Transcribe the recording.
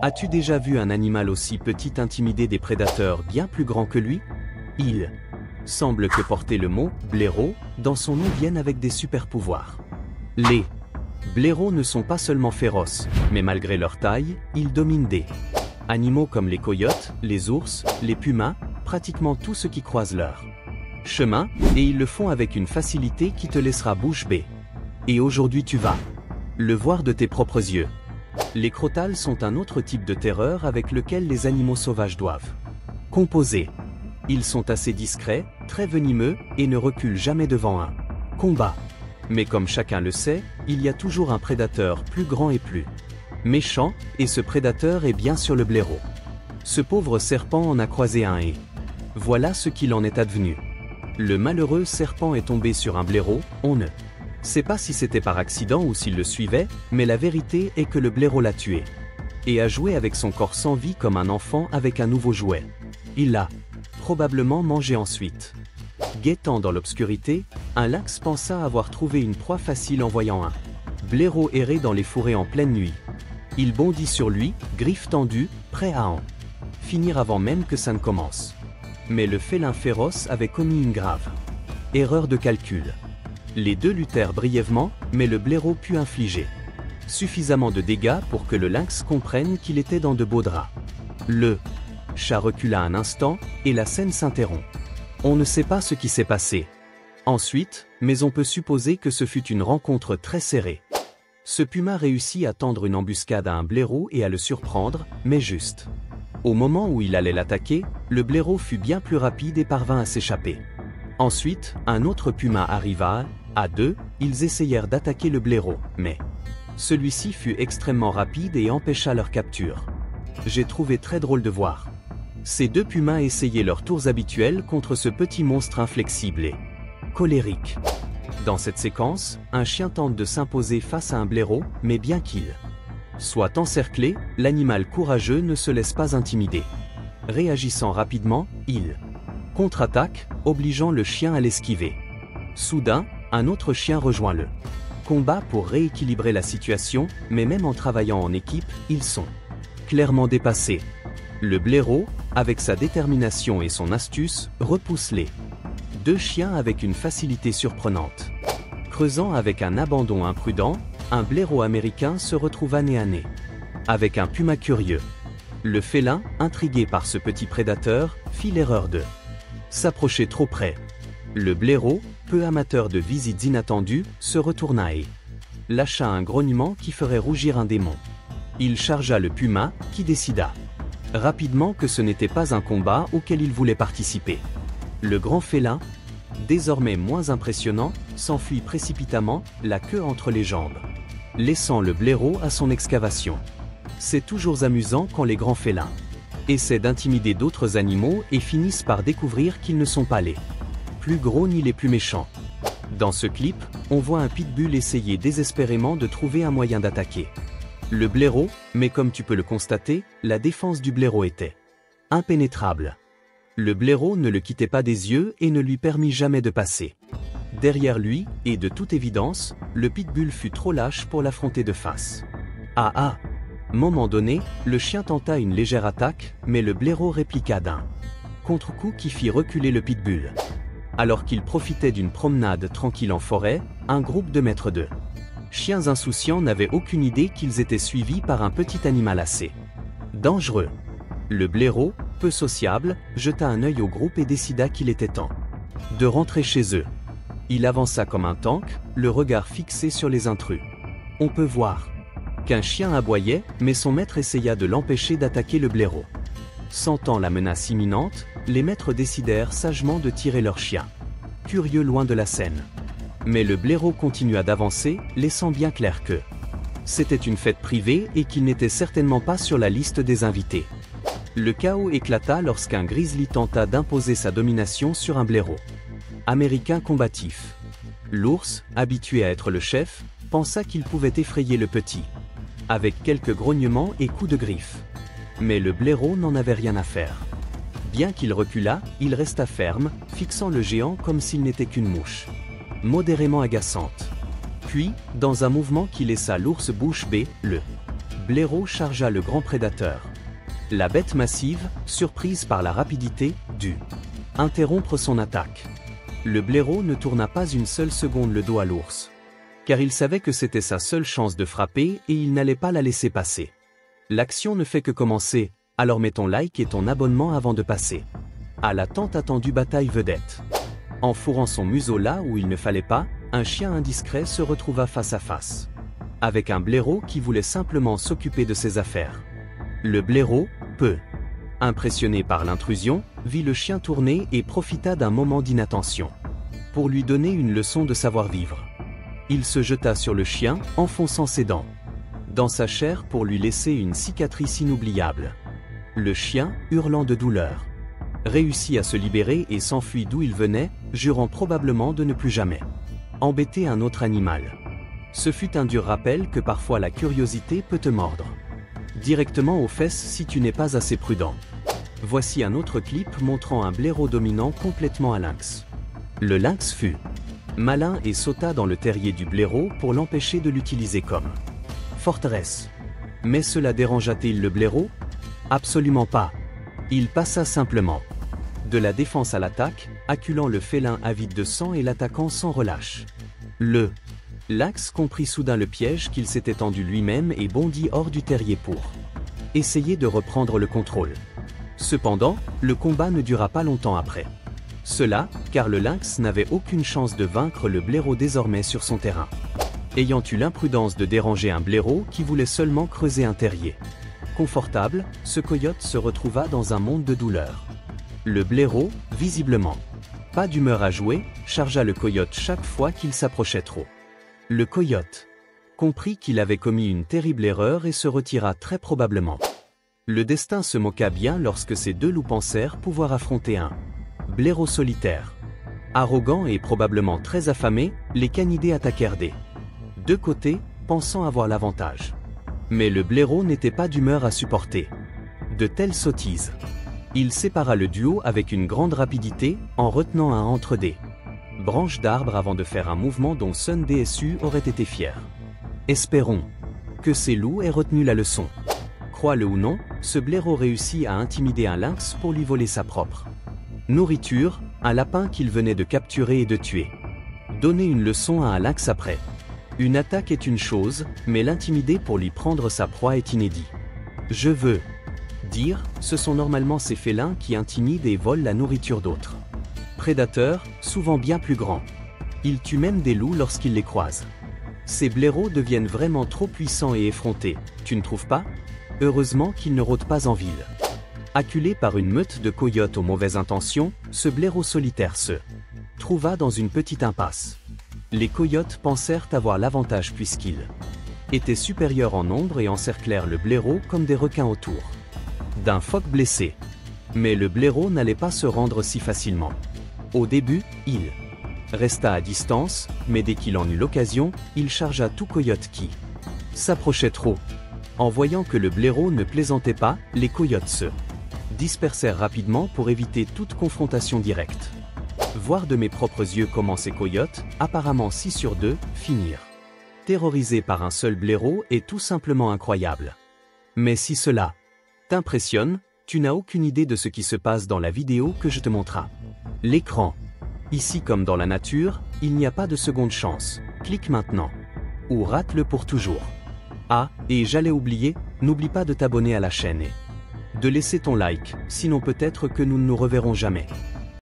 As-tu déjà vu un animal aussi petit intimider des prédateurs bien plus grands que lui? Il semble que porter le mot « blaireau » dans son nom vienne avec des super-pouvoirs. Les blaireaux ne sont pas seulement féroces, mais malgré leur taille, ils dominent des animaux comme les coyotes, les ours, les pumas, pratiquement tout ce qui croise leur chemin, et ils le font avec une facilité qui te laissera bouche bée. Et aujourd'hui tu vas le voir de tes propres yeux. Les crotales sont un autre type de terreur avec lequel les animaux sauvages doivent composer. Ils sont assez discrets, très venimeux, et ne reculent jamais devant un combat. Mais comme chacun le sait, il y a toujours un prédateur plus grand et plus méchant, et ce prédateur est bien sûr le blaireau. Ce pauvre serpent en a croisé un et voilà ce qu'il en est advenu. Le malheureux serpent est tombé sur un blaireau, on ne sait pas si c'était par accident ou s'il le suivait, mais la vérité est que le blaireau l'a tué et a joué avec son corps sans vie comme un enfant avec un nouveau jouet. Il l'a probablement mangé ensuite. Guettant dans l'obscurité, un lynx pensa avoir trouvé une proie facile en voyant un blaireau errer dans les forêts en pleine nuit. Il bondit sur lui, griffes tendues, prêt à en finir avant même que ça ne commence. Mais le félin féroce avait commis une grave erreur de calcul. Les deux luttèrent brièvement, mais le blaireau put infliger suffisamment de dégâts pour que le lynx comprenne qu'il était dans de beaux draps. Le chat recula un instant, et la scène s'interrompt. On ne sait pas ce qui s'est passé ensuite, mais on peut supposer que ce fut une rencontre très serrée. Ce puma réussit à tendre une embuscade à un blaireau et à le surprendre, mais juste au moment où il allait l'attaquer, le blaireau fut bien plus rapide et parvint à s'échapper. Ensuite, un autre puma arriva. À deux, ils essayèrent d'attaquer le blaireau, mais celui-ci fut extrêmement rapide et empêcha leur capture. J'ai trouvé très drôle de voir ces deux pumas essayer leurs tours habituels contre ce petit monstre inflexible et colérique. Dans cette séquence, un chien tente de s'imposer face à un blaireau, mais bien qu'il soit encerclé, l'animal courageux ne se laisse pas intimider. Réagissant rapidement, il contre-attaque, obligeant le chien à l'esquiver. Soudain, un autre chien rejoint le combat pour rééquilibrer la situation, mais même en travaillant en équipe, ils sont clairement dépassés. Le blaireau, avec sa détermination et son astuce, repousse les deux chiens avec une facilité surprenante. Creusant avec un abandon imprudent, un blaireau américain se retrouva nez à nez avec un puma curieux. Le félin, intrigué par ce petit prédateur, fit l'erreur de s'approcher trop près. Le blaireau, peu amateur de visites inattendues, se retourna et lâcha un grognement qui ferait rougir un démon. Il chargea le puma, qui décida rapidement que ce n'était pas un combat auquel il voulait participer. Le grand félin, désormais moins impressionnant, s'enfuit précipitamment, la queue entre les jambes, laissant le blaireau à son excavation. C'est toujours amusant quand les grands félins essaient d'intimider d'autres animaux et finissent par découvrir qu'ils ne sont pas les plus gros ni les plus méchants. Dans ce clip, on voit un pitbull essayer désespérément de trouver un moyen d'attaquer le blaireau, mais comme tu peux le constater, la défense du blaireau était impénétrable. Le blaireau ne le quittait pas des yeux et ne lui permit jamais de passer derrière lui, et de toute évidence, le pitbull fut trop lâche pour l'affronter de face. Moment donné, le chien tenta une légère attaque, mais le blaireau répliqua d'un contre-coup qui fit reculer le pitbull. Alors qu'il profitait d'une promenade tranquille en forêt, un groupe de maîtres de chiens insouciants n'avait aucune idée qu'ils étaient suivis par un petit animal assez dangereux. Le blaireau, peu sociable, jeta un œil au groupe et décida qu'il était temps de rentrer chez eux. Il avança comme un tank, le regard fixé sur les intrus. On peut voir qu'un chien aboyait, mais son maître essaya de l'empêcher d'attaquer le blaireau. Sentant la menace imminente, les maîtres décidèrent sagement de tirer leur chien curieux loin de la scène. Mais le blaireau continua d'avancer, laissant bien clair que c'était une fête privée et qu'il n'était certainement pas sur la liste des invités. Le chaos éclata lorsqu'un grizzly tenta d'imposer sa domination sur un blaireau américain combatif. L'ours, habitué à être le chef, pensa qu'il pouvait effrayer le petit avec quelques grognements et coups de griffe. Mais le blaireau n'en avait rien à faire. Bien qu'il reculât, il resta ferme, fixant le géant comme s'il n'était qu'une mouche modérément agaçante. Puis, dans un mouvement qui laissa l'ours bouche bée, le blaireau chargea le grand prédateur. La bête massive, surprise par la rapidité, dut interrompre son attaque. Le blaireau ne tourna pas une seule seconde le dos à l'ours. Car il savait que c'était sa seule chance de frapper et il n'allait pas la laisser passer. L'action ne fait que commencer, alors mets ton like et ton abonnement avant de passer à la tant attendue bataille vedette. En fourrant son museau là où il ne fallait pas, un chien indiscret se retrouva face à face avec un blaireau qui voulait simplement s'occuper de ses affaires. Le blaireau, peu impressionné par l'intrusion, vit le chien tourner et profita d'un moment d'inattention pour lui donner une leçon de savoir-vivre. Il se jeta sur le chien, enfonçant ses dents dans sa chair pour lui laisser une cicatrice inoubliable. Le chien, hurlant de douleur, réussit à se libérer et s'enfuit d'où il venait, jurant probablement de ne plus jamais embêter un autre animal. Ce fut un dur rappel que parfois la curiosité peut te mordre directement aux fesses si tu n'es pas assez prudent. Voici un autre clip montrant un blaireau dominant complètement un lynx. Le lynx fut malin et sauta dans le terrier du blaireau pour l'empêcher de l'utiliser comme forteresse. Mais cela dérangea-t-il le blaireau? Absolument pas. Il passa simplement de la défense à l'attaque, acculant le félin avide de sang et l'attaquant sans relâche. Le lynx comprit soudain le piège qu'il s'était tendu lui-même et bondit hors du terrier pour essayer de reprendre le contrôle. Cependant, le combat ne dura pas longtemps après. Cela, car le lynx n'avait aucune chance de vaincre le blaireau désormais sur son terrain, ayant eu l'imprudence de déranger un blaireau qui voulait seulement creuser un terrier confortable, ce coyote se retrouva dans un monde de douleur. Le blaireau, visiblement pas d'humeur à jouer, chargea le coyote chaque fois qu'il s'approchait trop. Le coyote comprit qu'il avait commis une terrible erreur et se retira très probablement. Le destin se moqua bien lorsque ces deux loups pensèrent pouvoir affronter un blaireau solitaire. Arrogant et probablement très affamé, les canidés attaquèrent des deux côtés, pensant avoir l'avantage. Mais le blaireau n'était pas d'humeur à supporter de telles sottises. Il sépara le duo avec une grande rapidité, en retenant un entre des branches d'arbres avant de faire un mouvement dont Sun DSU aurait été fier. Espérons que ces loups aient retenu la leçon. Crois-le ou non, ce blaireau réussit à intimider un lynx pour lui voler sa propre nourriture, un lapin qu'il venait de capturer et de tuer. Donner une leçon à un lynx après une attaque est une chose, mais l'intimider pour lui prendre sa proie est inédit. Je veux dire, ce sont normalement ces félins qui intimident et volent la nourriture d'autres prédateurs, souvent bien plus grands. Ils tuent même des loups lorsqu'ils les croisent. Ces blaireaux deviennent vraiment trop puissants et effrontés, tu ne trouves pas? Heureusement qu'ils ne rôdent pas en ville. Acculé par une meute de coyotes aux mauvaises intentions, ce blaireau solitaire se trouva dans une petite impasse. Les coyotes pensèrent avoir l'avantage puisqu'ils étaient supérieurs en nombre et encerclèrent le blaireau comme des requins autour d'un phoque blessé. Mais le blaireau n'allait pas se rendre si facilement. Au début, il resta à distance, mais dès qu'il en eut l'occasion, il chargea tout coyote qui s'approchait trop. En voyant que le blaireau ne plaisantait pas, les coyotes se dispersèrent rapidement pour éviter toute confrontation directe. Voir de mes propres yeux comment ces coyotes, apparemment 6 sur 2, finirent terrorisés par un seul blaireau est tout simplement incroyable. Mais si cela t'impressionne, tu n'as aucune idée de ce qui se passe dans la vidéo que je te montre. L'écran. Ici comme dans la nature, il n'y a pas de seconde chance. Clique maintenant. Ou rate-le pour toujours. Ah, et j'allais oublier, n'oublie pas de t'abonner à la chaîne et de laisser ton like, sinon peut-être que nous ne nous reverrons jamais.